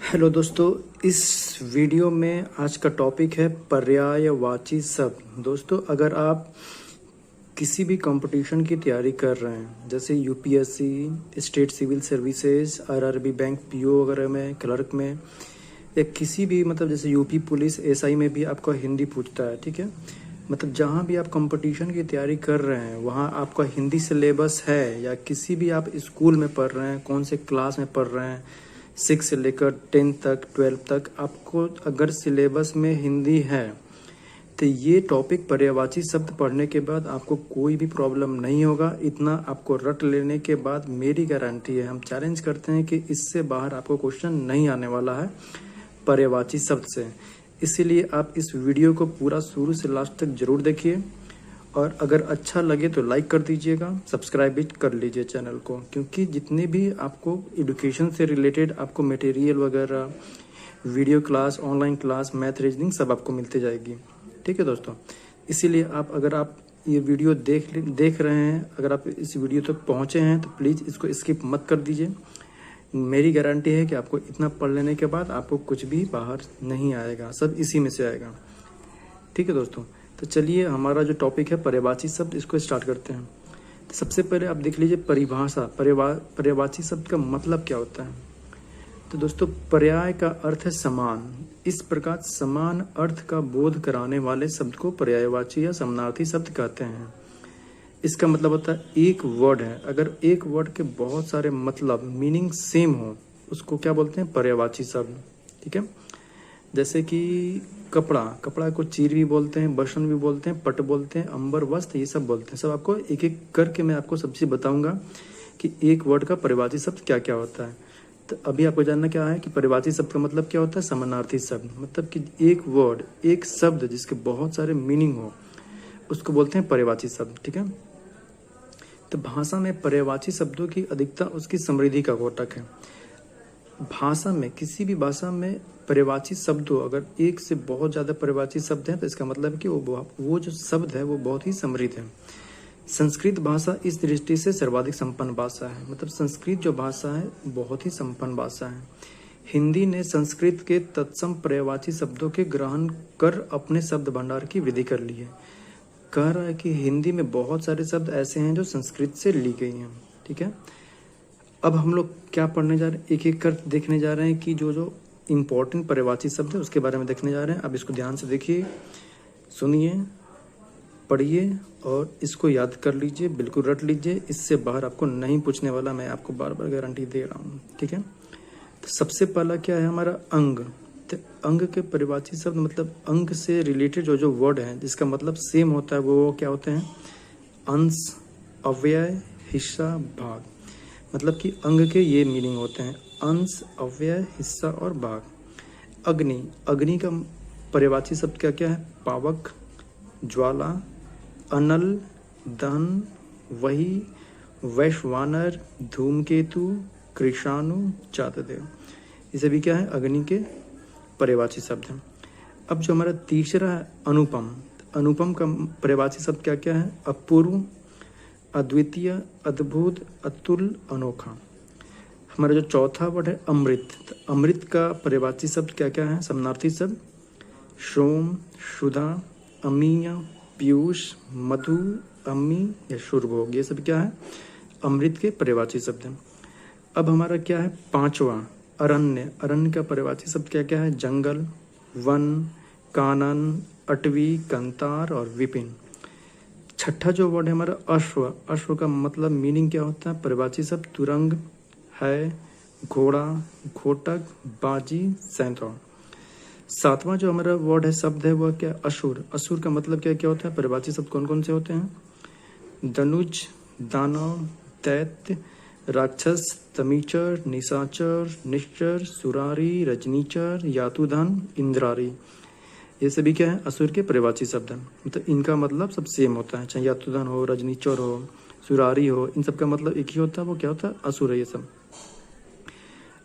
Hello दोस्तों, इस video में आज का टॉपिक है पर्यायवाची शब्द। दोस्तों, अगर आप किसी भी कंपटीशन की तैयारी कर रहे हैं, जैसे UPSC, state civil services, RRB bank, PO वगैरह में, क्लर्क में, या किसी भी जैसे यूपी पुलिस, एसआई में भी आपका हिंदी पूछता है। ठीक है, जहाँ भी आप कंपटीशन की तैयारी कर रहे हैं वहाँ आपका हिंदी सिलेबस है, या किसी भी आप स्कूल में पढ़ रहे हैं, कौन से क्लास में पढ़ रहे हैं, 6 से लेकर 10 तक, 12 तक, आपको अगर सिलेबस में हिंदी है तो ये टॉपिक पर्यायवाची शब्द पढ़ने के बाद आपको कोई भी प्रॉब्लम नहीं होगा। इतना आपको रट लेने के बाद मेरी गारंटी है, हम चैलेंज करते हैं कि इससे बाहर आपको क्वेश्चन नहीं आने वाला है पर्यायवाची शब्द से। इसीलिए आप इस वीडियो को पूरा शुरू से लास्ट तक जरूर देखिए, और अगर अच्छा लगे तो लाइक कर दीजिएगा, सब्सक्राइब भी कर लीजिए चैनल को, क्योंकि जितने भी आपको एजुकेशन से रिलेटेड आपको मटेरियल वगैरह, video class, online class, math, reasoning सब आपको मिलते जाएगी। ठीक है दोस्तों, इसीलिए अगर आप ये वीडियो देख रहे हैं, अगर आप इस वीडियो तक पहुँचे हैं तो प्लीज़ इसको स्किप मत कर दीजिए। मेरी गारंटी है कि आपको इतना पढ़ लेने के बाद आपको कुछ भी बाहर नहीं आएगा, सब इसी में से आएगा। ठीक है दोस्तों, तो चलिए हमारा जो टॉपिक है पर्यायवाची शब्द, इसको स्टार्ट करते हैं। तो सबसे पहले आप देख लीजिए परिभाषा, पर्यायवाची शब्द का मतलब क्या होता है। तो दोस्तों, पर्याय का अर्थ है समान। इस प्रकार समान अर्थ का बोध कराने वाले शब्द को पर्यायवाची या समानार्थी शब्द कहते हैं। इसका मतलब होता है एक वर्ड है, अगर एक वर्ड के बहुत सारे मतलब, मीनिंग सेम हो, उसको क्या बोलते हैं, पर्यायवाची शब्द। ठीक है, जैसे कि कपड़ा को चीर भी बोलते हैं, बर्तन भी बोलते हैं, पट बोलते हैं, अंबर, वस्त्र, ये सब बोलते हैं। सब आपको एक एक करके मैं आपको सब चीज़ बताऊंगा कि एक वर्ड का पर्यायवाची शब्द क्या क्या होता है। तो अभी आपको जानना क्या है कि पर्यायवाची शब्द का मतलब क्या होता है। समानार्थी शब्द मतलब कि एक वर्ड, एक शब्द जिसके बहुत सारे मीनिंग हो, उसको बोलते हैं पर्यायवाची शब्द। ठीक है, तो भाषा में पर्यायवाची शब्दों की अधिकता उसकी समृद्धि का घोतक है। भाषा में, किसी भी भाषा में पर्यायवाची शब्द हो, अगर एक से बहुत ज़्यादा पर्यायवाची शब्द हैं तो इसका मतलब है कि वो जो शब्द है वो बहुत ही समृद्ध है। संस्कृत भाषा इस दृष्टि से सर्वाधिक संपन्न भाषा है। संस्कृत जो भाषा है बहुत ही संपन्न भाषा है। हिंदी ने संस्कृत के तत्सम पर्यायवाची शब्दों के ग्रहण कर अपने शब्द भंडार की वृद्धि कर ली है। कह रहा है कि हिंदी में बहुत सारे शब्द ऐसे हैं जो संस्कृत से ली गई हैं। ठीक है, अब हम लोग क्या पढ़ने जा रहे हैं, एक एक कर देखने जा रहे हैं कि जो जो इम्पोर्टेंट पर्यायवाची शब्द है उसके बारे में देखने जा रहे हैं। अब इसको ध्यान से देखिए, सुनिए, पढ़िए और इसको याद कर लीजिए, बिल्कुल रट लीजिए। इससे बाहर आपको नहीं पूछने वाला, मैं आपको बार बार गारंटी दे रहा हूँ। ठीक है, तो सबसे पहला क्या है हमारा अंग। तो अंग के पर्यायवाची शब्द मतलब अंग से रिलेटेड जो जो वर्ड है जिसका मतलब सेम होता है वो क्या होते हैं, अंश, अव्यय, हिस्सा, भाग। मतलब कि अंग के ये मीनिंग होते हैं, अंश, अव्यय, हिस्सा और भाग। अग्नि, अग्नि का पर्यायवाची शब्द क्या क्या है, पावक, ज्वाला, अनल, दहन, वही, वैश्वानर, धूमकेतु, कृषाणु, चातदेव। ये सभी क्या है, अग्नि के पर्यायवाची शब्द हैं। अब जो हमारा तीसरा है अनुपम, अनुपम का पर्यायवाची शब्द क्या क्या है, अपूर्व, अद्वितीय, अद्भुत, अतुल, अनोखा। हमारा जो चौथा वर्ड है अमृत, तो अमृत का पर्यायवाची शब्द क्या क्या है, समानार्थी शब्द सोम, सुधा, अमीय, पीयूष, मधु, अम्मी या शुरभोग। ये सब क्या है, अमृत के पर्यायवाची शब्द हैं। अब हमारा क्या है पांचवा, अरण्य। अरण्य का पर्यायवाची शब्द क्या क्या है, जंगल, वन, कानन, अटवी, कंतार और विपिन। छठा जो वर्ड है हमारा अश्व। अश्व का मतलब मीनिंग क्या होता है, पर्यायवाची शब्द तुरंग है, घोड़ा, घोटक, बाजी, सैंतौर। सातवां जो हमारा वर्ड है, शब्द है, वह क्या, असुर। असुर का मतलब क्या क्या होता है, पर्यायवाची शब्द कौन कौन से होते हैं, धनुज, दानव, दैत्य, राक्षस, तमीचर, निशाचर, निश्चर, सुरारी, रजनीचर, यातुधन, इंद्रारी। ये सभी क्या है, असुर के पर्यायवाची शब्द हैं। इनका मतलब सब सेम होता है, चाहे यातुधन हो, रजनीचर हो, सुरारी हो, इन सब का मतलब एक ही होता है, वो क्या होता है, असुर है ये सब।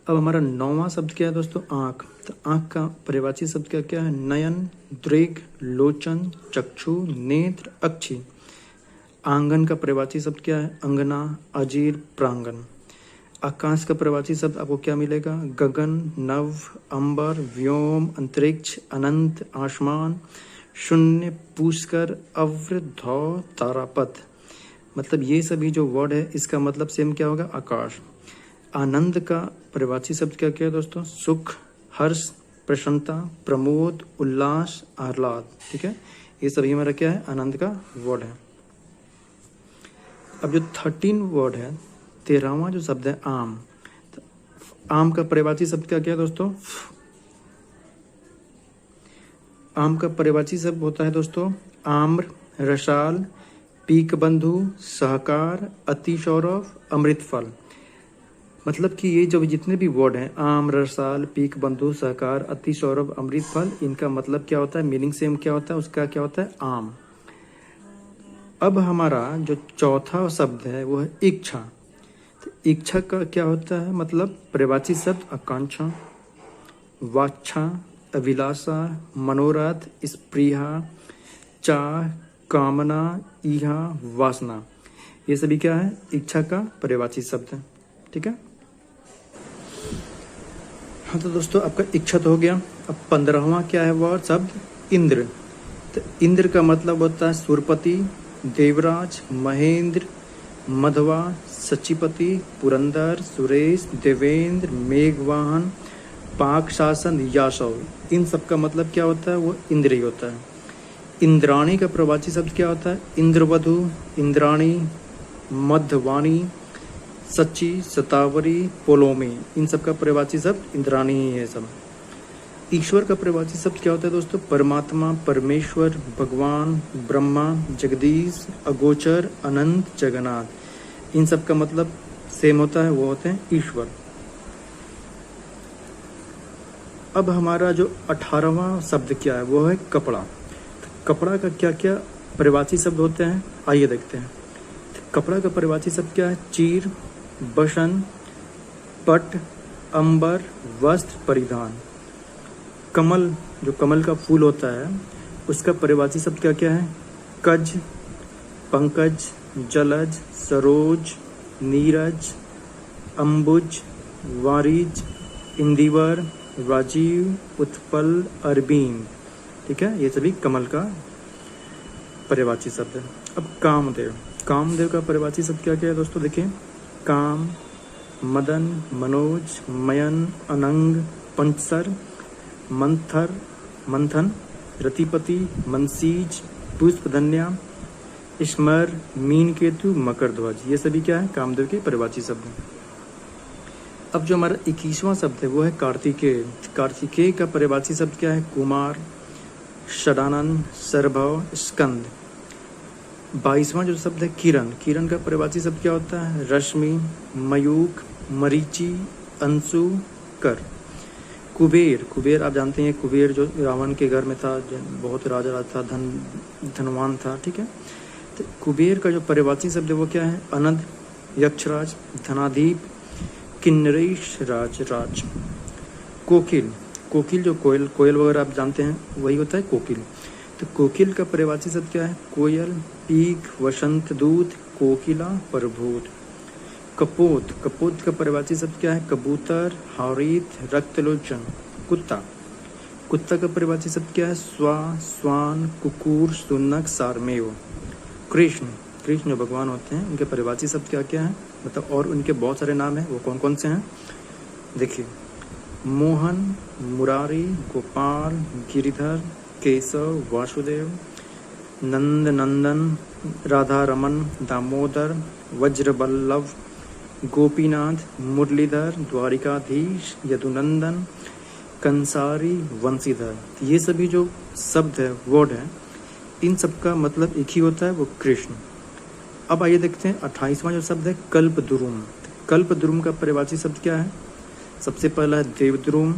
अब हमारा नौवां शब्द क्या है दोस्तों, आँख। तो आँख का पर्यायवाची शब्द क्या क्या है, नयन, दृग, लोचन, चक्षु, नेत्र, अक्षी। आंगन का पर्यायवाची शब्द क्या है, अंगना, अजीर, प्रांगण। आकाश का प्रवाची शब्द आपको क्या मिलेगा? गगन, नभ, अंबर, व्योम, अंतरिक्ष, अनंत, आसमान, शून्य, पुष्कर, अव्र, धौ, तारापथ। मतलब ये सभी जो वर्ड है इसका मतलब सेम क्या होगा? आकाश। आनंद का प्रवाची शब्द क्या क्या है दोस्तों? सुख, हर्ष, प्रसन्नता, प्रमोद, उल्लास, आह्लाद। ठीक है, ये सभी हमारा क्या है? आनंद का वर्ड है। अब जो 13 वर्ड है, 13वां जो शब्द है आम। तो आम का पर्यायवाची शब्द क्या क्या है दोस्तों? आम का पर्यायवाची शब्द होता है दोस्तों आम्र, रसाल, पीक बंधु, सहकार, अति सौरभ, अमृत फल। मतलब कि ये जो जितने भी वर्ड हैं आम, रसाल, पीक बंधु, सहकार, अति सौरभ, अमृत फल, इनका मतलब क्या होता है? मीनिंग सेम क्या होता है? उसका क्या होता है? आम। अब हमारा जो चौथा शब्द है वो है इच्छा। तो इच्छा का क्या होता है? मतलब पर्यायवाची शब्द आकांक्षा, वाच्छा, अभिलाषा, मनोरथ, स्पृहा, चाह, कामना, इहा, वासना। ये सभी क्या है? इच्छा का पर्यायवाची शब्द है। ठीक है, हाँ तो दोस्तों आपका इच्छा तो हो गया। अब 15वां क्या है वर्ड शब्द? इंद्र। तो इंद्र का मतलब होता है सुरपति, देवराज, महेंद्र, मधवा, सचिपति, पुरंदर, सुरेश, देवेंद्र, मेघवाहन, पाक शासन, याशव। इन सब का मतलब क्या होता है? वो इंद्र ही होता है। इंद्राणी का प्रवाची शब्द क्या होता है? इंद्रवधु, इंद्राणी, मध्यवाणी, सच्ची, सतावरी, पोलोमी। इन सब का पर्यायवाची शब्द इंद्राणी ही है सब। ईश्वर का पर्यायवाची शब्द क्या होता है दोस्तों? परमात्मा, परमेश्वर, भगवान, ब्रह्मा, जगदीश, अगोचर, अनंत, जगन्नाथ। इन सब का मतलब सेम होता है, वो होते हैं ईश्वर। अब हमारा जो 18वां शब्द क्या है वो है कपड़ा। तो कपड़ा का क्या क्या पर्यायवाची शब्द होते हैं आइए देखते हैं। तो कपड़ा का पर्यायवाची शब्द क्या है? चीर, बसन, पट, अंबर, वस्त्र, परिधान। कमल, जो कमल का फूल होता है उसका पर्यायवाची शब्द क्या क्या है? कज, पंकज, जलज, सरोज, नीरज, अंबुज, वारिज, इंदिवर, राजीव, उत्पल, अरबीन। ठीक है, ये सभी कमल का पर्यायवाची शब्द है। अब कामदेव। कामदेव का पर्यायवाची शब्द क्या क्या है दोस्तों? देखिए, काम, मदन, मनोज, मयन, अनंग, पंचसर, मंथर, मंथन, रतिपति, मनसीज, पुष्पधन्या, स्मर, मीन केतु, मकर ध्वज। ये सभी क्या है? कामदेव के पर्यायवाची शब्द हैं। अब जो हमारा 21वां शब्द है वो है कार्तिकेय। कार्तिकेय का पर्यायवाची शब्द क्या है? कुमार, षडानन, सरभव, स्कंद। 22वां जो शब्द है किरण। किरण का पर्यायवाची शब्द क्या होता है? रश्मि, मयूख, मरीचि, अंशु, कर। कुबेर। कुबेर आप जानते हैं, कुबेर जो रावण के घर में था, जो बहुत राजा था, धनवान था। ठीक है, तो कुबेर का जो पर्यायवाची शब्द है वो क्या है? अनद, यक्षराज, धनाधीप, किन्नरेश, राज। कोकिल। कोकिल जो कोयल वगैरह आप जानते हैं वही होता है कोकिल। तो कोकिल का पर्यायवाची शब्द क्या है? कोयल, पीक, वसंत दूत, कोकिला, प्रभूत। कपोत। कपोत का पर्यायवाची शब्द क्या है? कबूतर, हारित, रक्तलोचन। कुत्ता। कुत्ता का पर्यायवाची शब्द क्या है? स्वा, स्वान, कुकुर, सुनक, सारमेव। कृष्ण। कृष्ण जो भगवान होते हैं उनके पर्यायवाची शब्द क्या क्या है? मतलब और उनके बहुत सारे नाम हैं, वो कौन कौन से हैं? देखिए, मोहन, मुरारी, गोपाल, गिरिधर, केशव, वासुदेव, नंद नंदन, राधा रमन, दामोदर, वज्रबल्लभ, गोपीनाथ, मुरलीधर, द्वारिकाधीश, यदुनंदन, कंसारी, वंशीधर। ये सभी जो शब्द है, वर्ड है, इन सब का मतलब एक ही होता है, वो कृष्ण। अब आइए देखते हैं 28वां जो शब्द है कल्पद्रुम। कल्पद्रुम का पर्यायवाची शब्द क्या है? सबसे पहला है देवद्रुम,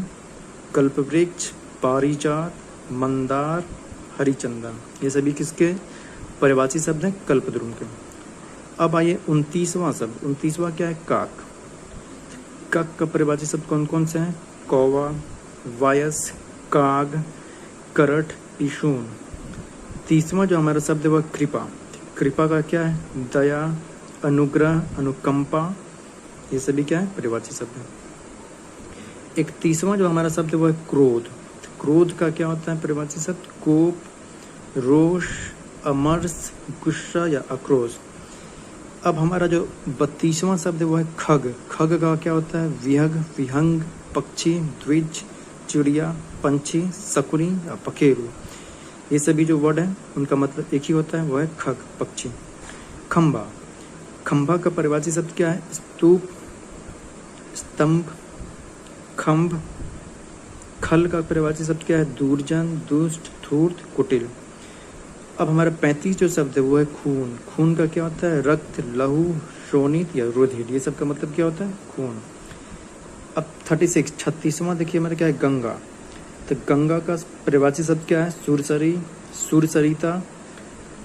कल्पवृक्ष, पारिजात, मंदार, हरिचंदन। ये सभी किसके पर्यायवाची शब्द हैं? कल्पद्रुम के। अब आइए 29वां शब्द। 29वां क्या है? काक। काक का पर्यायवाची शब्द कौन कौन से हैं? कौवा, वायस, काग, करठ, पिशून। 30वां जो हमारा शब्द है वह कृपा। कृपा का क्या है? दया, अनुग्रह, अनुकंपा, ये सभी क्या है, पर्यायवाची शब्द है। 31वां जो हमारा शब्द है वो है क्रोध। क्रोध का क्या होता है पर्यायवाची शब्द? कोप, रोष, अमर्ष, गुस्सा या आक्रोश। अब हमारा जो 32वां शब्द है वो है खग। खग का क्या होता है? विहग, विहंग, पक्षी, द्विज, चिड़िया, पंछी, शकुनी या पखेरु। ये सभी जो वर्ड है उनका मतलब एक ही होता है, वो है खग, पक्षी। खंभा। खंभा का पर्यायवाची शब्द क्या है? स्तूप, स्तंभ, खंभ। खल का पर्यायवाची शब्द क्या है? दूरजन, दुष्ट, धूर्त, कुटिल। अब हमारा 35 जो शब्द है वो है खून। खून का क्या होता है? रक्त, लहू, शोणित या रुधिर। ये सब का मतलब क्या होता है? खून। अब 36वां देखिए हमारा क्या है? गंगा। तो गंगा का पर्यायवाची शब्द क्या है? सुरसरी, सुरसरिता,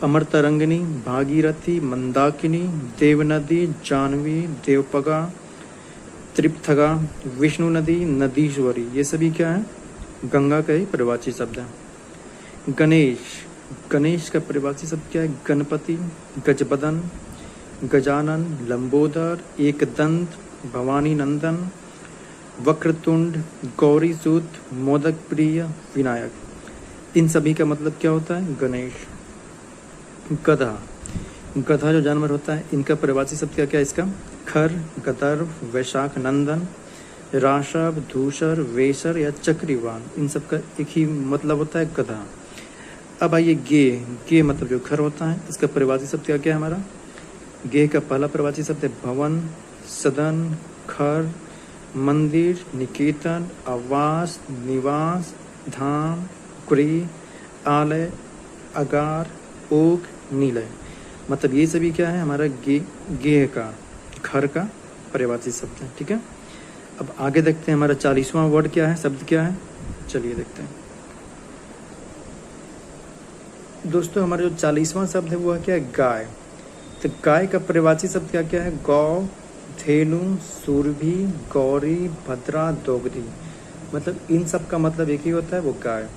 अमरतरंगिनी, भागीरथी, मंदाकिनी, देवनदी, जानवी, देवपगा, त्रिपथगा, विष्णु नदी, नदीश्वरी। ये सभी क्या है? गंगा का ही पर्यायवाची शब्द है। गणेश। गणेश का पर्यायवाची शब्द क्या है? गणपति, गजबदन, गजानन, लंबोदर, एकदंत, भवानी नंदन, वक्रतुंड, गौरीसूत, मोदक प्रिय, विनायक। इन सभी का मतलब क्या होता है? गणेश। गधा। गधा जो जानवर होता है इनका पर्यायवाची शब्द क्या क्या है इसका? खर, गदर्भ, वैशाख नंदन, राशव, धूसर, वेसर या चक्रीवान। इन सब का एक ही मतलब होता है, गधा। अब आइए गे। गे मतलब जो घर होता है इसका पर्यायवाची शब्द क्या क्या है हमारा? गे का पहला पर्यायवाची शब्द है भवन, सदन, घर, मंदिर, निकेतन, आवास, निवास, धाम, गृह, आलय, अगार, ओक, निलय। मतलब ये सभी क्या है हमारा गे का, घर का पर्यायवाची शब्द है। ठीक है, अब आगे देखते हैं हमारा 40वां वर्ड क्या है, शब्द क्या है, चलिए देखते हैं। दोस्तों हमारा जो 40वां शब्द है वो है क्या है? गाय। तो गाय का पर्यायवाची शब्द क्या क्या है? गौ, धेनु, सुरभि, गौरी, भद्रा, दोगदी। मतलब इन सब का मतलब एक ही होता है, वो गाय।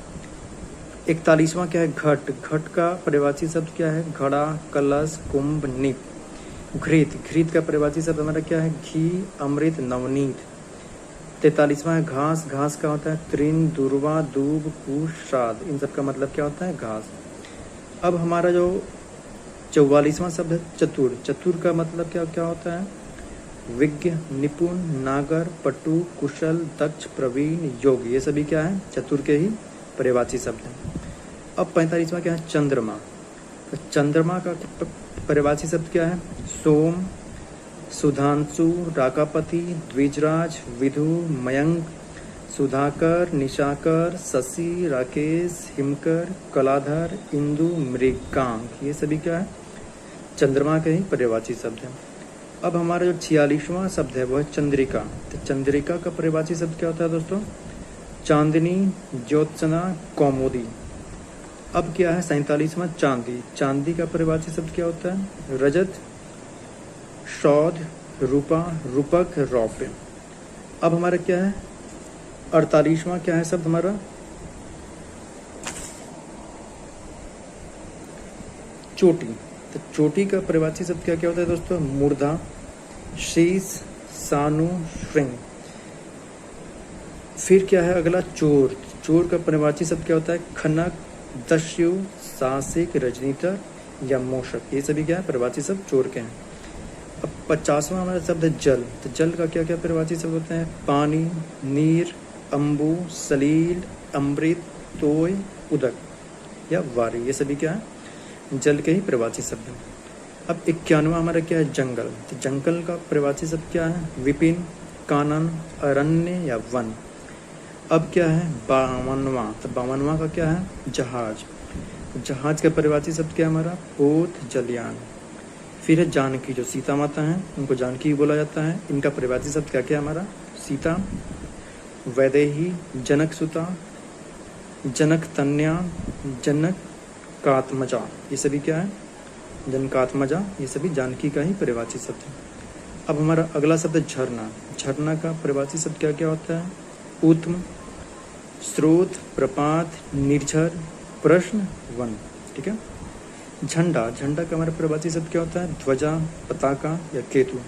41वां क्या है? घट। घट का पर्यायवाची शब्द क्या है? घड़ा, कलश, कुंभ, निप। घृत। घृत का पर्यायवाची शब्द हमारा क्या है? घी, अमृत, नवनीत। 43वां है घास। घास का होता है तृण, दुर्वा, दूब, कूश, श्राद्ध। इन सब का मतलब क्या होता है? घास। अब हमारा जो 44वां शब्द है चतुर। चतुर का मतलब क्या क्या होता है? विज्ञ, निपुण, नागर, पटु, कुशल, दक्ष, प्रवीण, योगी। ये सभी क्या है? चतुर के ही पर्यायवाची शब्द है। अब 45वां क्या है? चंद्रमा। तो चंद्रमा का पर्यायवाची शब्द क्या है? सोम, सुधांशु, राकापति, द्विजराज, विधु, मयंक, सुधाकर, निशाकर, शशि, राकेश, हिमकर, कलाधर, इंदु, मृगांक। ये सभी क्या है? चंद्रमा के ही पर्यायवाची शब्द है। अब हमारा जो 46वां शब्द है वो है चंद्रिका। तो चंद्रिका का पर्यायवाची शब्द क्या होता है दोस्तों? चांदनी, ज्योत्सना, कौमुदी। अब क्या है 47वां? चांदी। चांदी का पर्यायवाची शब्द क्या होता है? रजत, शौध, रूपा, रूपक, रौप्य। अब हमारा क्या है 48वां क्या है शब्द हमारा? चोटी। तो चोटी का पर्यायवाची शब्द क्या क्या होता है दोस्तों? मूर्धा, शीश, सानु, श्रृंग। फिर क्या है अगला? चोर। चोर का पर्यायवाची शब्द क्या होता है? खनक, दस्यु, साहसिक, रजनीतर या मोशक। ये सभी क्या है? पर्यायवाची शब्द चोर के हैं। अब 50वां हमारा शब्द है जल। तो जल का क्या क्या पर्यायवाची शब्द होते हैं? पानी, नीर, अम्बु, सलील, अमृत, तोय, उदक या वारी। ये सभी क्या है? जल के ही पर्यायवाची शब्द हैं। अब 51वां हमारा क्या है? जंगल। तो जंगल का पर्यायवाची शब्द क्या है? विपिन, कानन, अरण्य या वन। अब क्या है 52वां? तो 52वां का क्या है? जहाज। जहाज का पर्यायवाची शब्द क्या है हमारा? पोत, जलयान। फिर है जानकी। जो सीता माता हैं उनको जानकी बोला जाता है। इनका पर्यायवाची शब्द क्या क्या है हमारा? सीता, वैदेही, जनक सुता, जनक तन्या, जनक कात्मजा। ये सभी क्या है? जनकात्मजा। ये सभी जानकी का ही पर्यायवाची शब्द है। अब हमारा अगला शब्द है झरना। झरना का पर्यायवाची शब्द क्या क्या होता है? उत्तम, स्रोत, प्रपात, निर्झर, प्रश्न, वन। ठीक है। झंडा। झंडा का हमारा पर्यायवाची शब्द क्या होता है? ध्वजा, पताका या केतु।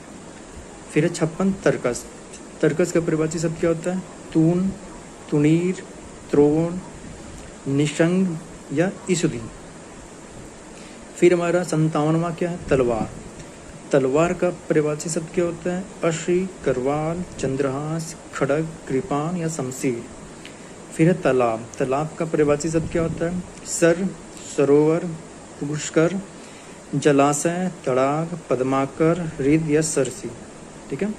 फिर है 56 तर्कस। तर्कस का परिभाषित शब्द क्या होता है? तून, तुनीर, त्रोण, निशंग या ईसुदी। फिर हमारा 57वां क्या है? तलवार। तलवार का परिभाषित शब्द क्या होता है? अश्री, करवाल, चंद्रहास, खड़ग, कृपान या शमशीर। फिर है तालाब। तालाब का परिभाषित शब्द क्या होता है? सर, सरोवर, पुष्कर, जलाशय, तड़ाग, पद्माकर, हृद या सरसी। ठीक है।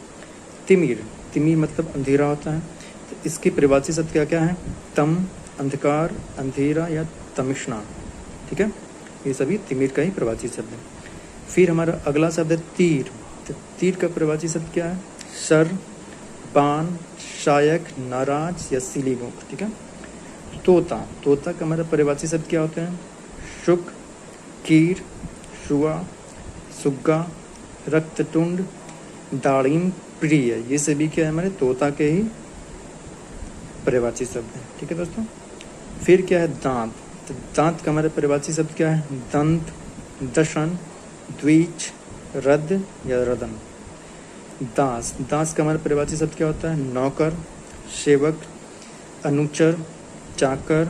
तिमिर। तिमिर मतलब अंधेरा होता है, तो इसकी परिभाषित शब्द क्या क्या है? तम, अंधकार, अंधेरा या तमिश्ना। ठीक है, ये सभी तिमिर का ही परिभाषित शब्द है। फिर हमारा अगला शब्द है तीर। तो तीर का परिभाषित शब्द क्या है? सर, बाण, शायक, नाराज या सिलीगो। ठीक है। तोता। तोता का हमारा परिभाषित शब्द क्या होता है? शुक, कीर, शुआ, सुग्गा, रक्ततुंड, दाड़िम, प्रिय। ये सभी क्या है? हमारे तोता के ही परिभाषित शब्द है। ठीक है दोस्तों। फिर क्या है? दांत। तो दांत का हमारा परिभाषित शब्द क्या है? दंत, दशन, द्विज, रद या रदन। दास। दास का हमारा परिभाषित शब्द क्या होता है? नौकर, सेवक, अनुचर, चाकर,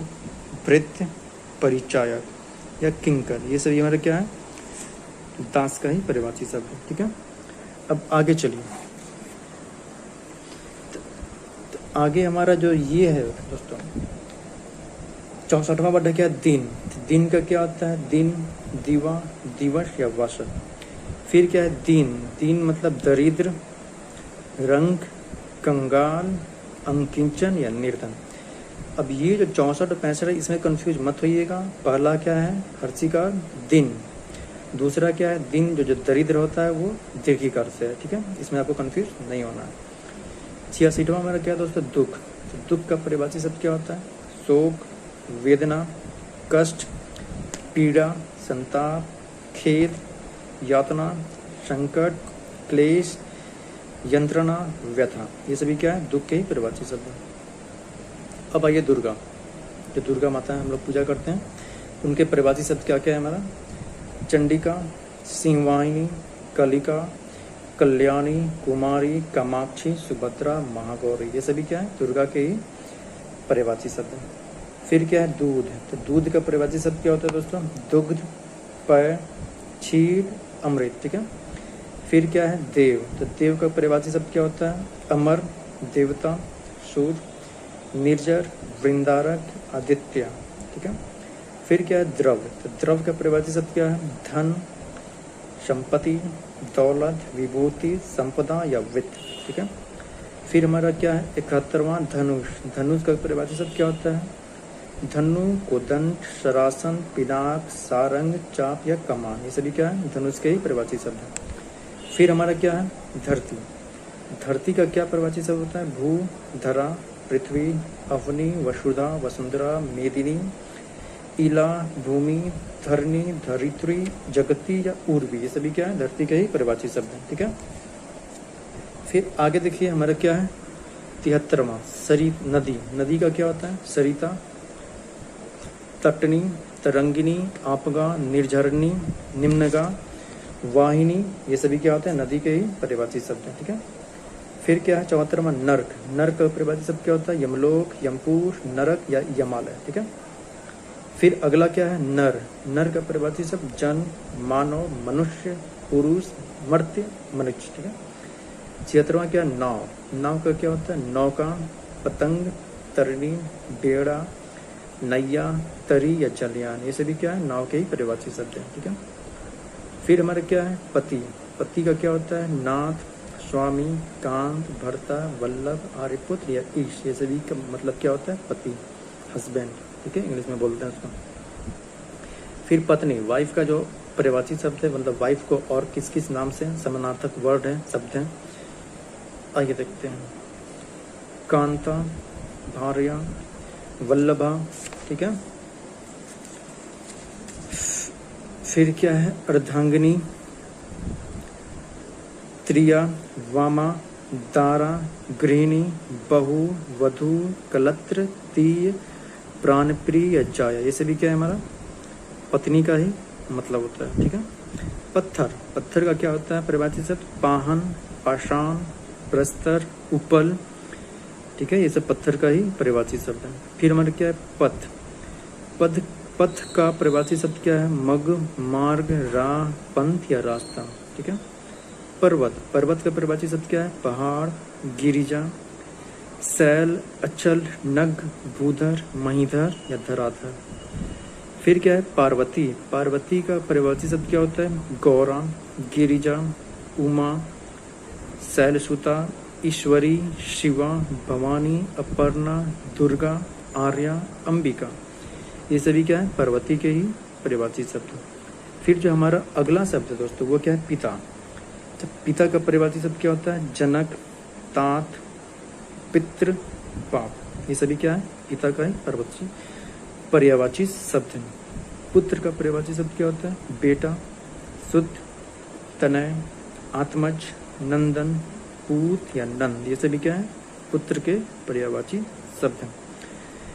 भृत्य, परिचायक या किंकर। ये सभी हमारा क्या है? दास का ही परिभाषित शब्द है। ठीक है। अब आगे चलिए। तो आगे हमारा जो ये है दोस्तों 64वां वर्ड क्या है? दिन। दिन का क्या होता है? दिन, दिवा, दिवस या वर्ष। फिर क्या है? दीन। दीन मतलब दरिद्र, रंग, कंगाल, अंकिंचन या निर्धन। अब ये जो 64 और 65 है इसमें कंफ्यूज मत होइएगा। पहला क्या है? हर्षिकार दिन। दूसरा क्या है? दिन जो दरिद्र होता है वो दीर्घिकार से है। ठीक है, इसमें आपको कंफ्यूज नहीं होना है। 86वां हमारा क्या है दोस्तों? दुख। तो दुख का परिभाषित शब्द क्या होता है? शोक, वेदना, कष्ट, पीड़ा, संताप, खेद, यातना, संकट, क्लेश, यंत्रणा, व्यथा। ये सभी क्या है? दुख के ही परिभाषित शब्द है। अब आइए दुर्गा। जो दुर्गा माता है हम लोग पूजा करते हैं, उनके परिभाषित शब्द क्या क्या है हमारा? चंडिका, सिंहवाहिनी, कलिका, कल्याणी, कुमारी, कामाक्षी, सुभद्रा, महागौरी। ये सभी क्या है? दुर्गा के ही परिभाषित शब्द है। फिर क्या है? दूध। तो दूध का परिभाषित शब्द क्या होता है दोस्तों? दुग्ध, पेय, क्षीर, अमृत। ठीक है। फिर क्या है? देव। तो देव का परिभाषित शब्द क्या होता है? अमर, देवता, सूर्य, निर्जर, वृंदारक, आदित्य। ठीक है। फिर क्या है? द्रव। तो द्रव का परिभाषित शब्द क्या है? धन, संपत्ति, दौलत, विभूति, संपदा या वित्त। ठीक है। फिर हमारा क्या है? 71वां धनुष। धनुष का परिभाषित शब्द क्या होता है? धनु, कोदंड, सरासन, पिनाक, सारंग, चाप या कमान। ये सभी क्या है? धनुष के ही परिभाषित शब्द है। फिर हमारा क्या है? धरती। धरती का क्या परिभाषित शब्द होता है? भू, धरा, पृथ्वी, अवनी, वसुधा, वसुंधरा, मेदिनी, इला, भूमि, धरणी, धरित्री, जगती या उर्वी। ये सभी क्या है? धरती के ही परिभाषित शब्द है। ठीक है। फिर आगे देखिए हमारा क्या है? 73वां सरी। नदी। नदी का क्या होता है? सरिता, तटनी, तरंगिनी, आपगा, निर्झरणी, निम्नगा, वाहिनी। ये सभी क्या होते हैं? नदी के ही परिभाषित शब्द है। ठीक है। फिर क्या है? 74वां नर्क। नर्क का परिभाषित शब्द क्या होता है? यमलोक, यमपुर, नरक या यमालय। ठीक है। फिर अगला क्या है? नर। नर का परिभाषित शब्द जन, मानव, मनुष्य, पुरुष, मर्त्य, मनुष्य। ठीक है। 76वां क्या? नाव। नाव का क्या होता है? नौका, पतंग, तरनी, बेड़ा, नैया, तरी या जलयान। ये सभी क्या है? नाव के ही परिभाषित शब्द है। ठीक है। फिर हमारा क्या है? पति। पति का क्या होता है? नाथ, स्वामी, कांत, भर्ता, वल्लभ, आर्यपुत्र या ईश। ये सभी का मतलब क्या होता है? पति, हस्बैंड। ठीक है, इंग्लिश में बोलते हैं उसको। फिर पत्नी, वाइफ का जो परिभाषित शब्द है, मतलब वाइफ को और किस किस नाम से समानार्थक वर्ड है, शब्द है, आइए देखते हैं। कांता, भार्या, वल्लभा। ठीक है। फिर क्या है? अर्धांगिनी, त्रिया, वामा, दारा, गृहिणी, बहु, वधु, कलत्र, तीय, प्राणप्रिय या जाया। ये सभी क्या है? हमारा पत्नी का ही मतलब होता है। ठीक है। पत्थर। पत्थर का क्या होता है? परिभाषित शब्द पाहन, पाषाण, प्रस्तर, उपल, ठीक है, ये सब पत्थर का ही पर्यायवाची शब्द है। फिर हमारा क्या है पथ। पथ पथ का पर्यायवाची शब्द क्या है? मग, मार्ग, राह, पंथ या रास्ता, ठीक है। पर्वत, पर्वत का पर्यायवाची शब्द क्या है? पहाड़, गिरिजा, शैल, अचल, नग, भूधर, महीधर या धराधर। फिर क्या है पार्वती। पार्वती का पर्यायवाची शब्द क्या होता है? गौरा, गिरिजा, उमा, शैलसुता, ईश्वरी, शिवा, भवानी, अपर्णा, दुर्गा, आर्या, अंबिका। ये सभी क्या है? पार्वती के ही पर्यायवाची शब्द। फिर जो हमारा अगला शब्द है दोस्तों वो क्या है? पिता। तो पिता का पर्यायवाची शब्द क्या होता है? जनक, तात, पितृ, बाप। ये सभी क्या है? पिता का ही पर्यायवाची शब्द है। पुत्र का पर्यायवाची शब्द क्या होता है? बेटा, सुत, तनय, आत्मज, नंदन, पूत या नंद। ये सभी क्या है? पुत्र के पर्यायवाची शब्द हैं।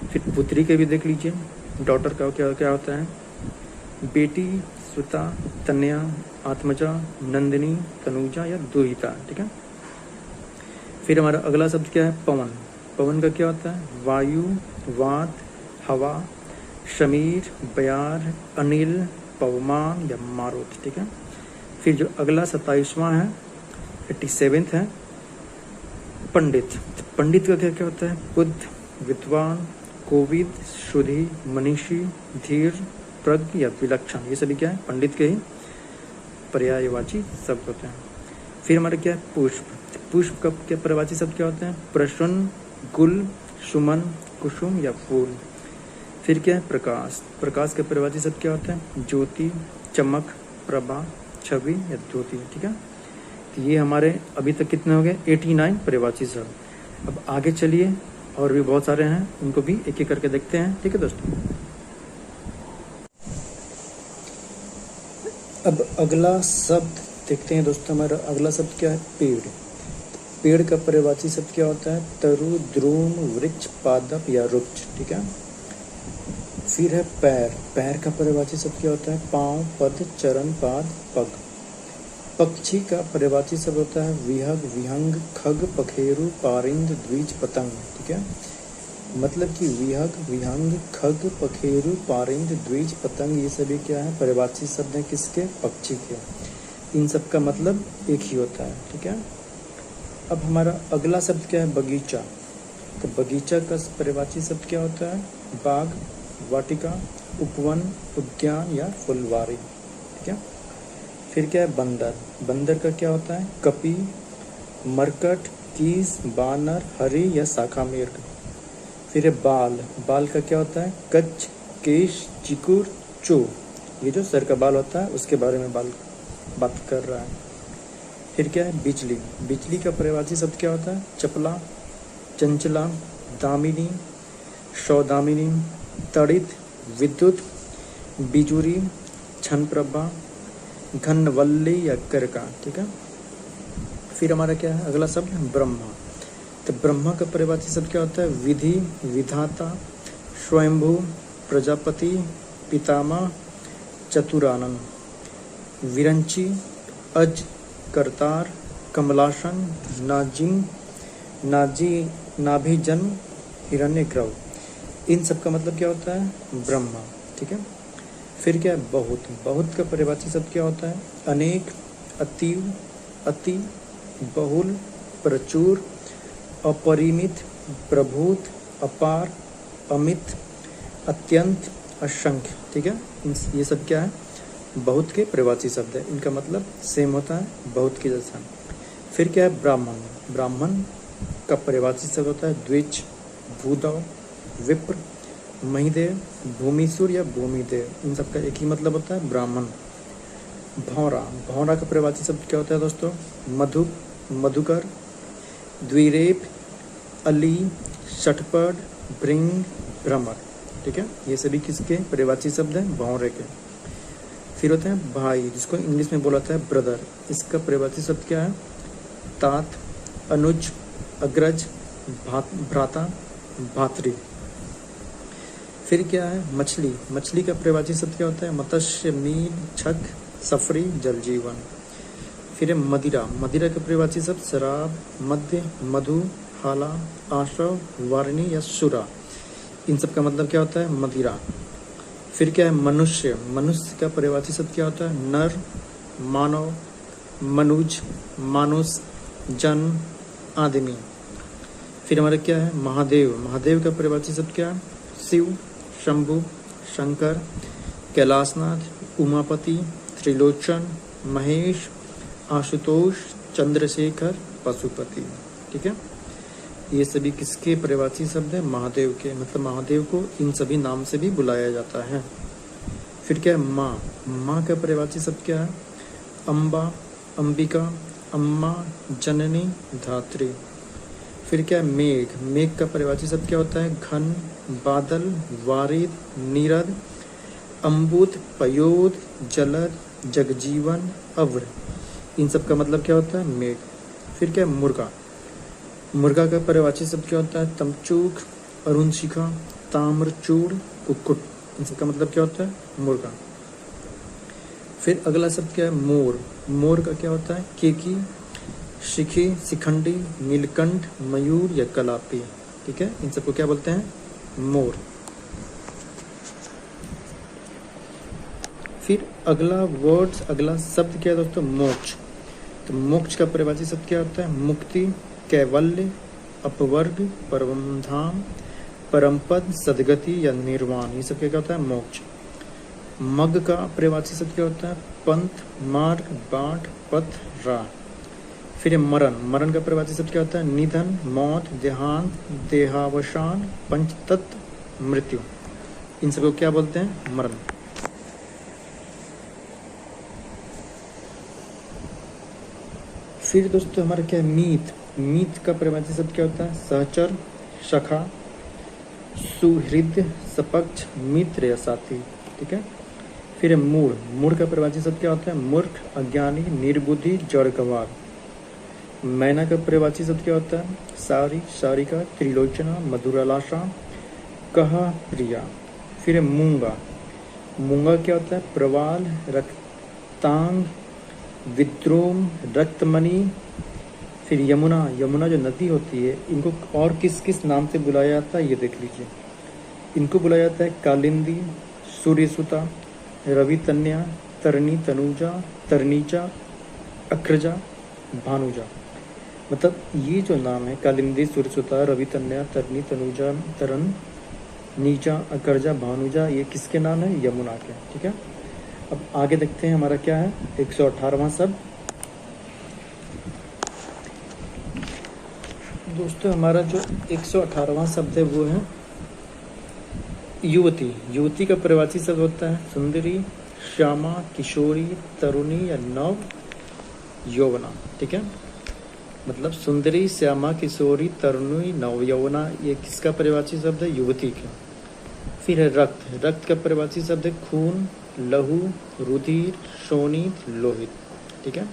फिर पुत्री के भी देख लीजिए। डॉटर का क्या क्या होता है? बेटी, सुता, तनया, आत्मजा, नंदिनी, तनुजा या दुहिता, ठीक है। फिर हमारा अगला शब्द क्या है? पवन। पवन का क्या होता है? वायु, वात, हवा, शमीर, बयार, अनिल, पवमान या मारुत, ठीक है। फिर जो अगला 27वां है 87th है पंडित। पंडित का क्या क्या होता है? बुद्ध, विद्वान, कोविद, शुद्धि, मनीषी, धीर, प्रज्ञ या विलक्षण। ये सभी क्या है? पंडित के ही पर्यायवाची शब्द होते हैं। फिर हमारा क्या है? पुष्प। पुष्प का क्या पर्यायवाची शब्द क्या होते हैं? प्रसन्न, गुल, सुमन, कुसुम या फूल। फिर क्या है? प्रकाश। प्रकाश का पर्यायवाची शब्द क्या होता है? ज्योति, चमक, प्रभा, छवि या ज्योति, ठीक है। तो ये हमारे अभी तक कितने हो गए? 89 पर्यायवाची शब्द। अब आगे चलिए, और भी बहुत सारे हैं, उनको भी एक एक करके देखते हैं, ठीक है दोस्तों। अब अगला शब्द देखते हैं दोस्तों। हमारा अगला शब्द क्या है? पेड़। पेड़ का पर्यायवाची शब्द क्या होता है? तरु, द्रुम, वृक्ष, पादप या रुक्ष, ठीक है। फिर है पैर। पैर का पर्यायवाची शब्द क्या होता है? पांव, पद, चरण, पाद, पग। पक्षी का पर्यायवाची शब्द होता है विहग, विहंग, खग, पखेरु, पारिंद, द्विज, पतंग, ठीक है। मतलब कि विहग, विहंग, खग, पखेरु, पारिंद, द्विज, पतंग, ये सभी क्या है? पर्यायवाची शब्द है किसके? पक्षी के। इन सब का मतलब एक ही होता है, ठीक है। अब हमारा अगला शब्द क्या है? बगीचा। तो बगीचा का पर्यायवाची शब्द क्या होता है? बाग, वाटिका, उपवन, उद्यान या फुलवारी, ठीक है। फिर क्या है? बंदर। बंदर का क्या होता है? कपी, मरकट, कीस, बानर, हरी या शाखा मिर्ग। फिर है बाल। बाल का क्या होता है? कच्छ, केश, चिकुर, चो। ये जो सर का बाल होता है उसके बारे में बात कर रहा है। फिर क्या है? बिजली। बिजली का पर्यायवाची शब्द क्या होता है? चपला, चंचला, दामिनी, सौदामिनी, तड़ित, विद्युत, बिजुरी, छनप्रभा, घनवल्ली या करका, ठीक है। फिर हमारा क्या है? अगला शब्द ब्रह्मा। तो ब्रह्मा का पर्यायवाची शब्द क्या होता है? विधि, विधाता, स्वयंभू, प्रजापति, पितामह, चतुरानन, विरंची, अज, करतार, कमलासन, नाजिम, नाभिजन्म, हिरण्यग्रह। इन सब का मतलब क्या होता है? ब्रह्मा, ठीक है। फिर क्या है? बहुत। बहुत का पर्यायवाची शब्द क्या होता है? अनेक, अतीव, अति, बहुल, प्रचुर, अपरिमित, प्रभूत, अपार, अमित, अत्यंत, असंख्य, ठीक है। ये सब क्या है? बहुत के पर्यायवाची शब्द है। इनका मतलब सेम होता है बहुत के जैसा। फिर क्या है? ब्राह्मण। ब्राह्मण का पर्यायवाची शब्द होता है द्विज, भूदव, विप्र, महिदेव, भूमिसुर या भूमिदेव। इन सब का एक ही मतलब होता है ब्राह्मण। भौरा। भौरा का पर्यायवाची शब्द क्या होता है दोस्तों? मधु, मधुकर, द्विरेप, अली, षटपद, भृंग, भ्रमर, ठीक है। ये सभी किसके पर्यायवाची शब्द हैं? भौरे के। फिर होते हैं भाई, जिसको इंग्लिश में बोला जाता है ब्रदर। इसका पर्यायवाची शब्द क्या है? तात, अनुज, अग्रज, भ्राता, भातृ। फिर क्या है? मछली। मछली का पर्यायवाची शब्द क्या होता है? मत्स्य, मीन, छक, सफरी, जल जीवन। फिर है मदिरा, मदिरा का पर्यायवाची शब्द शराब, मध्य, मधु, हाला, आश्रव, वारिणी या सुरा, इन सब का मतलब क्या होता है? मदिरा। फिर क्या है? मनुष्य, मनुष्य का पर्यायवाची शब्द क्या होता है? नर, मानव, मनुज, मानुष, जन, आदमी। फिर हमारा क्या है? महादेव, महादेव का पर्यायवाची शब्द क्या है? शिव, शंभु, शंकर, कैलाशनाथ, उमापति, त्रिलोचन, महेश, आशुतोष, चंद्रशेखर, पशुपति। ठीक है, ये सभी किसके पर्यायवाची शब्द है? महादेव के। मतलब महादेव को इन सभी नाम से भी बुलाया जाता है। फिर क्या है? माँ, माँ का पर्यायवाची शब्द क्या है? अम्बा, अंबिका, अम्मा, जननी, धात्री। फिर क्या है? मेघ, मेघ का पर्यायवाची शब्द क्या होता है? घन, बादल, वारिद, नीरद, अम्बुद, पयोद, जलद, जगजीवन, अव्र, इन सब का मतलब क्या होता है? मेघ। फिर क्या है? मुर्गा, मुर्गा का पर्यायवाची शब्द क्या होता है? तमचूक, अरुण शिखा, ताम्रचूड़, कुक्कुट, इन सब का मतलब क्या होता है? मुर्गा। फिर अगला शब्द क्या है? मोर, मोर का क्या होता है? केकी, शिखी, शिखंडी, नीलकंठ, मयूर या कलापी। ठीक है, इन सबको क्या बोलते हैं? मोर। फिर अगला वर्ड्स, अगला शब्द क्या है दोस्तों? मोक्ष। तो मोक्ष का पर्यायवाची शब्द क्या होता है? मुक्ति, कैवल्य, अपवर्ग, परम धाम, परमपद, सदगति या निर्वाण, ये सब क्या होता है? मोक्ष। मग का पर्यायवाची शब्द क्या होता है? पंथ, मार्ग, बाट, पथ, राह। फिर मरण, मरण का पर्यायवाची शब्द क्या होता है? निधन, मौत, देहांत, देहावसान, पंचतत्व, मृत्यु, इन सबको क्या बोलते हैं? मरण। फिर दोस्तों हमारा क्या है? मीत, मीत का पर्यायवाची शब्द क्या होता है? सहचर, सखा, सुहृद, सपक्ष, मित्र या साथी। ठीक है, फिर मूढ़, मूढ़ का पर्यायवाची शब्द क्या होता है? मूर्ख, अज्ञानी, निर्बुद्धि, जड़ गंवार। मैना का पर्यायवाची शब्द क्या होता है? सारी, सारिका, त्रिलोचना, मधुरालाशा, कहा, प्रिया। फिर मूंगा, मूंगा क्या होता है? प्रवाल, रक्तांग, विद्रोम, रक्तमणि। फिर यमुना, यमुना जो नदी होती है, इनको और किस किस नाम से बुलाया जाता है ये देख लीजिए। इनको बुलाया जाता है कालिंदी, सूर्यसुता, रवितन्या, तरनी, तनुजा, तरनीचा, अक्रजा, भानुजा। मतलब ये जो नाम है कालिंदी, सूर्यसुता, रवितन्या, तरनी, तनुजा, तरन, नीचा, अकरजा, भानुजा, ये किसके नाम है? यमुना के। ठीक है, अब आगे देखते हैं हमारा क्या है? 118वां शब्द। दोस्तों हमारा जो 118वां शब्द है वो है युवती। युवती का पर्यायवाची शब्द होता है सुंदरी, श्यामा, किशोरी, तरुणी या नव यौवना। ठीक है, मतलब सुंदरी, श्यामा, किशोरी, तरुणी, नव यौवना, ये किसका पर्यायवाची शब्द है? युवती का। फिर है रक्त, रक्त का पर्यायवाची शब्द है खून, लहू, रुधिर, शोणित, लोहित। ठीक है,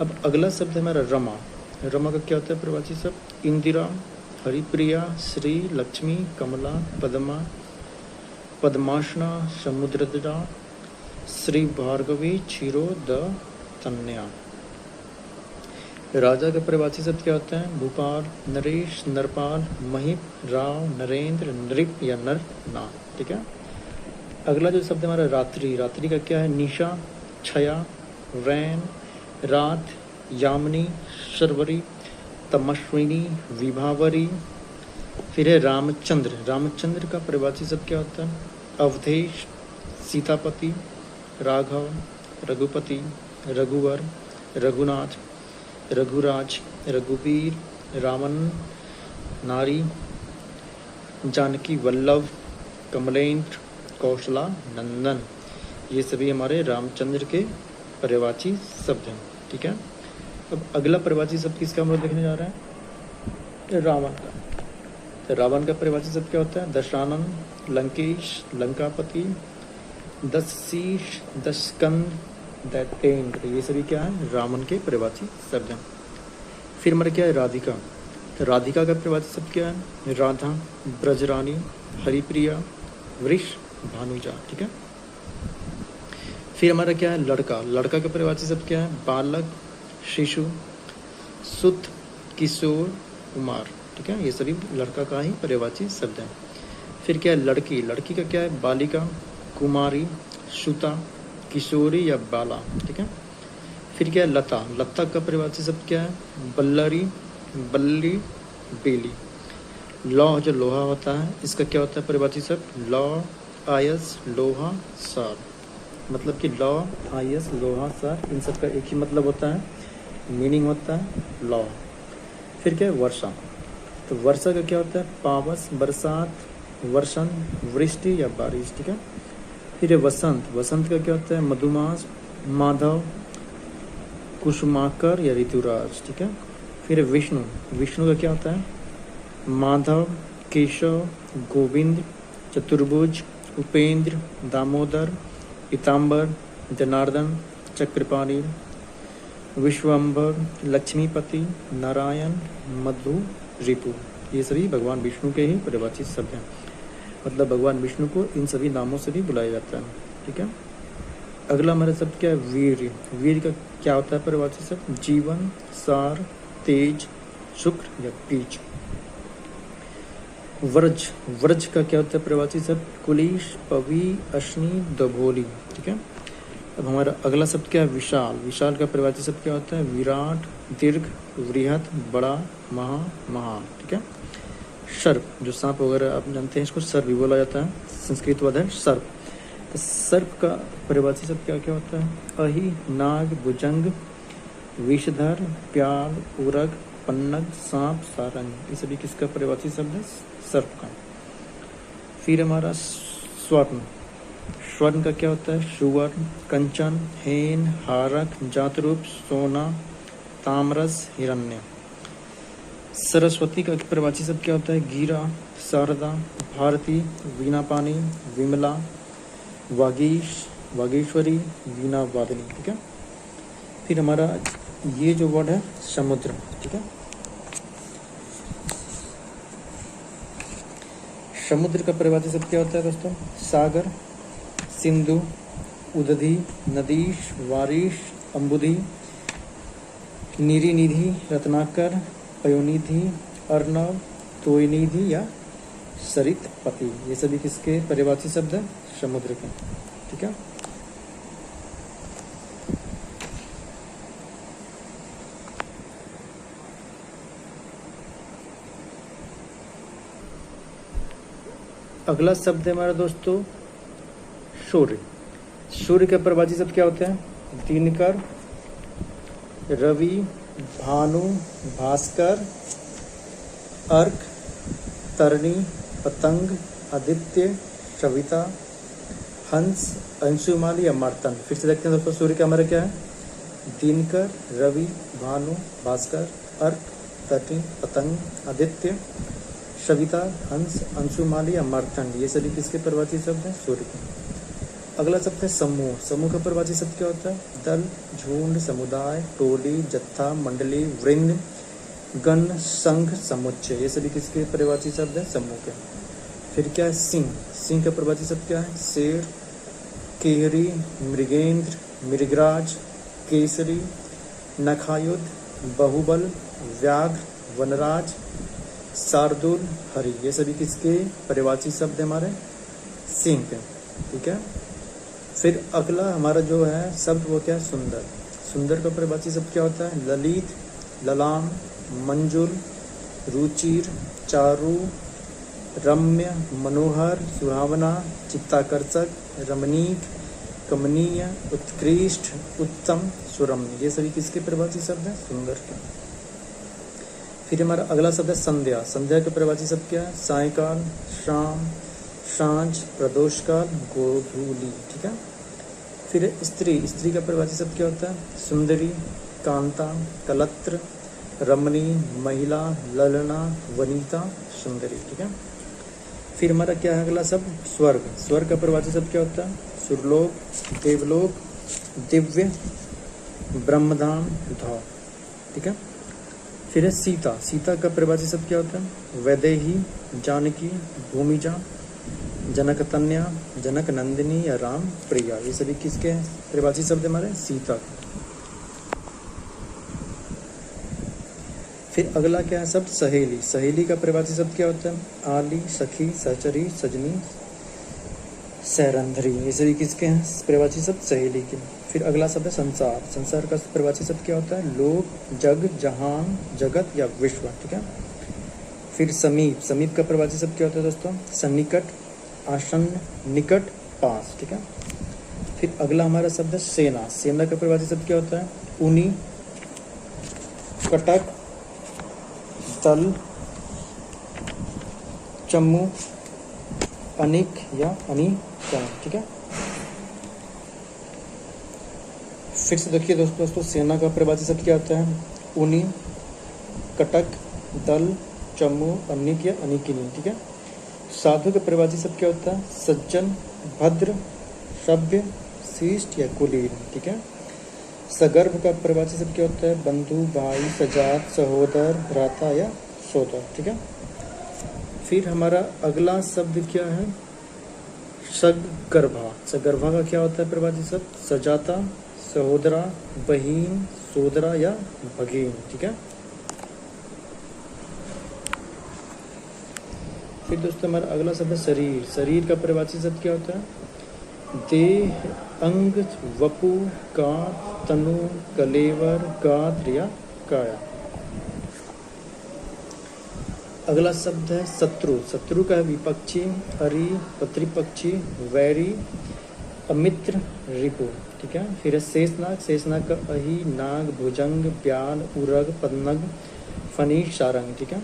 अब अगला शब्द है हमारा रमा। रमा का क्या होता है पर्यायवाची शब्द? इंदिरा, हरिप्रिया, श्री, लक्ष्मी, कमला, पद्मा, पद्मासना, समुद्रदा, श्री भार्गवी, क्षीरो, द तन्या। राजा का पर्यायवाची शब्द क्या होता है? भूपाल, नरेश, नरपाल, महिप, राव, नरेंद्र, नृप या नर ना। ठीक है, अगला जो शब्द हमारा रात्रि। रात्रि का क्या है? निशा, छया, रैन, रात, यामिनी, शर्वरी, तमस्विनी, विभावरी। फिर है रामचंद्र। रामचंद्र का पर्यायवाची शब्द क्या होता है? अवधेश, सीतापति, राघव, रघुपति, रघुवर, रघुनाथ, रघुराज, रघुवीर, रामन, नारी, जानकी वल्लभ, कमलेन्द्र, कौशला, नंदन। ये सभी हमारे रामचंद्र के पर्यायवाची शब्द हैं। ठीक है, अब अगला पर्यायवाची शब्द किसका हम लोग देखने जा रहे हैं? रावण का। तो रावण का पर्यायवाची शब्द क्या होता है? दशानन, लंकेश, लंकापति, दस शीश, दस स्कंद, दैत्येंद्र। ये सभी क्या है? रावण के पर्यायवाची शब्द हैं। फिर हमारे क्या है? राधिका। तो राधिका का पर्यायवाची शब्द क्या है? राधा, ब्रजरानी, हरिप्रिया, वृष, भानुजा। ठीक है, फिर हमारा क्या है? लड़का। लड़का का पर्यायवाची शब्द क्या है? बालक, शिशु, सुत, किशोर, कुमार, ठीक है, ये सभी लड़का का ही पर्यायवाची शब्द है। फिर क्या है लड़की, लड़की का क्या है बालिका, कुमारी, सुता, किशोरी या बाला, ठीक है। फिर क्या है लता, लता का पर्यायवाची शब्द क्या है बल्लरी, बल्ली, बेली। लौह जो लोहा होता है इसका क्या होता है पर्यायवाची शब्द लौ, आयस, लोहा, सार। मतलब कि लौ, आयस, लोहा, सार इन सब का एक ही मतलब होता है, मीनिंग होता है लौ। फिर क्या है वर्षा, तो वर्षा का क्या होता है पावस, बरसात, वर्षण, वृष्टि या बारिश, ठीक है। फिर है वसंत, वसंत का क्या होता है मधुमास, माधव, कुसुमाकर या ऋतुराज, ठीक है। फिर है विष्णु, विष्णु का क्या होता है माधव, केशव, गोविंद, चतुर्भुज, उपेंद्र, दामोदर, पीताम्बर, जनार्दन, चक्रपाणी, विश्वम्भर, लक्ष्मीपति, नारायण, मधु, रिपु। ये सभी भगवान विष्णु के ही पर्यायवाची शब्द हैं। मतलब भगवान विष्णु को इन सभी नामों से भी बुलाया जाता है, ठीक है। अगला हमारा शब्द क्या है वीर, वीर का क्या होता है पर्यायवाची शब्द जीवन, सार, तेज, शुक्र या बीज। व्रज, व्रज का क्या होता है पर्यायवाची शब्द कुलीश, पवी, अश्नि, दभोली, ठीक है। अब हमारा अगला शब्द क्या है विशाल, विशाल का पर्यायवाची शब्द क्या होता है विराट, दीर्घ, वृहत, बड़ा, महा, महान, ठीक है। सर्प, जो सांप वगैरह आप जानते हैं इसको सर्प भी बोला जाता है, संस्कृत पद है सर्प। तो सर्प का पर्यायवाची शब्द क्या क्या होता है अहि, नाग, भुजंग, विषधर, प्याल, उरग, पन्नग, सांप, सारंग, ये सभी किसका पर्यायवाची शब्द है सर्प का। फिर हमारा स्वर्ण, स्वर्ण का क्या होता है सुवर्ण, कंचन, हेन, हारक, जातरूप, सोना, तामरस, हिरण्य। सरस्वती का पर्यायवाची शब्द क्या होता है गीरा, शारदा, भारती, वीणापानी, विमला, वागीश, वागीश्वरी, वीणा वादनी, ठीक है। फिर हमारा ये जो वर्ड है समुद्र, ठीक है। समुद्र का पर्यायवाची शब्द क्या होता है दोस्तों सागर, सिंधु, उदधि, नदीश, वारिश, अम्बुधि, नीरी निधि, रत्नाकर, पयोनिधि, अर्णव, तोयनिधि या सरितपति, ये सभी किसके पर्यायवाची शब्द है समुद्र के, ठीक है। अगला शब्द है हमारा दोस्तों सूर्य, सूर्य के पर्यायवाची शब्द क्या होते हैं दिनकर, रवि, भानु, भास्कर, अर्क, तरणी, पतंग, आदित्य, सविता, हंस, अंशुमाली या मार्तंड। फिर से देखते हैं दोस्तों सूर्य का हमारा क्या है दिनकर, रवि, भानु, भास्कर, अर्क, तरणी, पतंग, आदित्य, सविता, हंस, अंशुमाली या मार्तंड, ये सभी किसके पर्यायवाची शब्द हैं सूर्य के। अगला शब्द है समूह, समूह का पर्यायवाची शब्द क्या होता है दल, झुंड, समुदाय, टोली, जत्था, मंडली, वृंद, गण, संघ, समुच्चय, ये सभी किसके पर्यायवाची शब्द है समूह के। फिर क्या है सिंह, सिंह का पर्यायवाची शब्द क्या है शेर, केहरी, मृगेंद्र, मृगराज, केसरी, नखायुध, बाहुबल, व्याघ्र, वनराज, शार्दुल, हरि, ये सभी किसके पर्यायवाची शब्द है हमारे सिंह के, ठीक है। फिर अगला हमारा जो है शब्द वो क्या है सुंदर, सुंदर का पर्यायवाची शब्द क्या होता है ललित, ललाम, मंजुल, रुचिर, चारु, रम्य, मनोहर, सुहावना, चित्ताकर्षक, रमणीक, कमनीय, उत्कृष्ट, उत्तम, सुरम्य, ये सभी किसके पर्यायवाची शब्द है सुंदर के। फिर हमारा अगला शब्द है संध्या, संध्या का पर्यायवाची शब्द क्या है सायकाल, शाम, सांझ, प्रदोषकाल, गोधूली, ठीक है। फिर स्त्री, स्त्री का पर्यायवाची शब्द क्या होता है सुंदरी, कांता, कलत्र, रमणी, महिला, ललना, वनिता, सुंदरी, ठीक है। फिर हमारा क्या है अगला शब्द स्वर्ग, स्वर्ग का पर्यायवाची शब्द क्या होता है सुरलोक, देवलोक, दिव्य, ब्रह्मधाम, धौ, ठीक है। फिर है सीता, सीता का पर्यायवाची शब्द क्या होता है वैदेही, जानकी, भूमिजा, जनक तन्या, जनक नंदिनी या राम प्रिया, ये सभी किसके पर्यायवाची शब्द हमारे सीता। फिर अगला क्या है शब्द सहेली। सहेली का परिभाषित शब्द क्या होता है? आली, सखी, सहचरी, सजनी, सैरंधरी, ये सभी किसके हैं परिभाषित शब्द? सहेली के। फिर अगला शब्द है संसार। संसार का परिभाषित शब्द क्या होता है? लोक, जग, जहान, जगत या विश्व, ठीक है। फिर समीप। समीप का परिभाषित शब्द क्या होता है दोस्तों? सन्निकट, आसन्न, निकट, पास, ठीक है। फिर अगला हमारा शब्द है सेना। सेना का परिभाषित शब्द क्या होता है? ऊनी, कटक, तल, चम्मू, अनिक या अनिका, ठीक है। फिर से देखिए दोस्तों सेना का परिभाषित शब्द क्या होता है? ऊनी, कटक, दल, चम्मू, अनिक या अनिकिनी, ठीक है। साधु का परिभाषित शब्द क्या होता है? सज्जन, भद्र, सभ्य, शिष्ट या कुलीन, ठीक है। सगर्भ का परिभाषित शब्द क्या होता है? बंधु, भाई, सजात, सहोदर, भ्राता या सोदर, ठीक है। फिर हमारा अगला शब्द क्या है? सगर्भा। सगर्भा का क्या होता है परिभाषित शब्द? सजाता, सहोदरा, बहीन, सोदरा या भगीन, ठीक है। फिर दोस्तों हमारा अगला शब्द है शरीर। शरीर का परिभाषित शब्द क्या होता है? देह, अंग, वपु, गांठ, तनु, कलेवर, गात्र या काया। अगला शब्द है शत्रु। शत्रु का है विपक्षी, अरि, प्रतिपक्षी, वैरी, अमित्र, रिपु, ठीक है। फिर है शेषनाग। शेषनाग का अहि, नाग, भुजंग, ब्याल, उरग, पद्मग, फनीश, सारंग, ठीक है।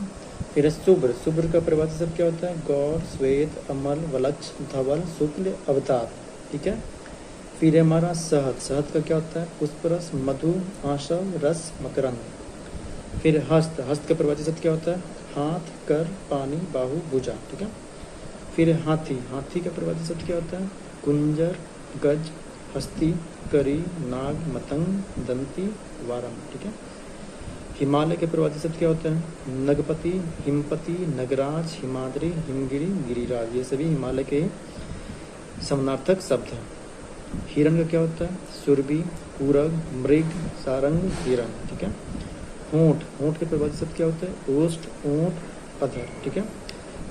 फिर है शुभ्र। शुभ्र का परिभाषित शब्द क्या होता है? गौर, श्वेत, अमल, वलक्ष, धवल, शुक्ल, अवतार, ठीक है। फिर है हमारा शहद। शहद का क्या होता है? पुष्परस, मधु, आशव, रस, मकरंद। फिर हस्त। हस्त का परिभाषित शब्द क्या होता है? हाथ, कर, पानी, बाहु, भुजा, ठीक है। फिर हाथी। हाथी का परिभाषित शब्द क्या होता है? कुंजर, गज, हस्ती, करी, नाग, मतंग, दंती, वारम, ठीक है। हिमालय के परिभाषित शब्द क्या होता है? नगपति, हिमपति, नगराज, हिमाद्री, हिमगिरी, गिरिराज, ये सभी हिमालय के समानार्थक शब्द हैं। हिरण का क्या होता है? सुरभि, पूरग, मृग, सारंग, हिरण, ठीक है। होंठ। होंठ के परिभाषित शब्द क्या होता है? ओष्ठ, ऊंट, अधर, ठीक है।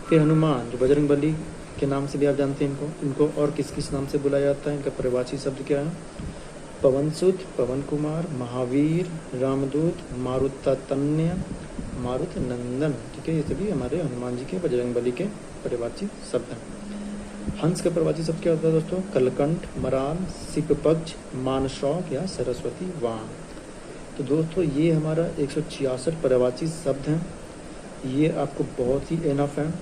फिर हनुमान जो बजरंगबली के नाम से भी आप जानते हैं इनको और किस किस नाम से बुलाया जाता है? इनका परिभाषित शब्द क्या है? पवनसुत, पवन कुमार, महावीर, रामदूत, मारुततन्य, मारुत नंदन, ठीक है। ये सभी हमारे हनुमान जी के बजरंगबली के परिभाषित शब्द हैं। हंस का परिभाषित शब्द क्या होता है दोस्तों? कलकंठ, मराल, सिपपक्ष, मानशौक या सरस्वती वाहन। तो दोस्तों ये हमारा 166 परिभाषित शब्द हैं। ये आपको बहुत ही एनफ है।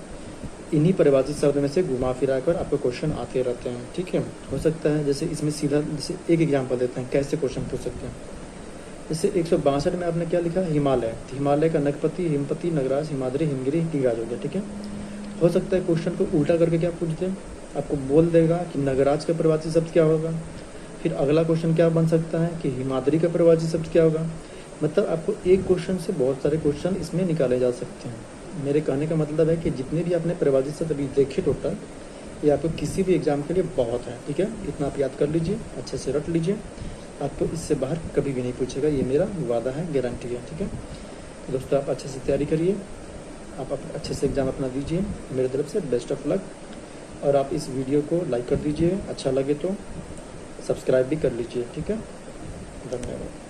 इन्हीं परिभाषित शब्द में से घुमा फिरा कर आपको क्वेश्चन आते रहते हैं, ठीक है। हो सकता है जैसे इसमें सीधा जैसे एक एग्जाम्पल देते हैं कैसे क्वेश्चन पूछ सकते हैं। जैसे 162 में आपने क्या लिखा? हिमालय। तो हिमालय का नगपति, हिमपति, नगराज, हिमाद्री, हिमगिरी, गिरिराज हो गया, ठीक है। हो सकता है क्वेश्चन को उल्टा करके क्या पूछ दे, आपको बोल देगा कि नगराज का परिभाषित शब्द क्या होगा। फिर अगला क्वेश्चन क्या बन सकता है कि हिमाद्री का परिभाषित शब्द क्या होगा। मतलब आपको एक क्वेश्चन से बहुत सारे क्वेश्चन इसमें निकाले जा सकते हैं। मेरे कहने का मतलब है कि जितने भी आपने परिभाषित शब्द अभी देखे टोटल, ये आपको किसी भी एग्जाम के लिए बहुत है, ठीक है। इतना आप याद कर लीजिए, अच्छे से रट लीजिए, आपको इससे बाहर कभी भी नहीं पूछेगा, ये मेरा वादा है, गारंटी है, ठीक है। तो दोस्तों आप अच्छे से तैयारी करिए, आप अच्छे से एग्ज़ाम अपना दीजिए। मेरे तरफ से बेस्ट ऑफ लक। और आप इस वीडियो को लाइक कर दीजिए, अच्छा लगे तो सब्सक्राइब भी कर लीजिए, ठीक है। धन्यवाद।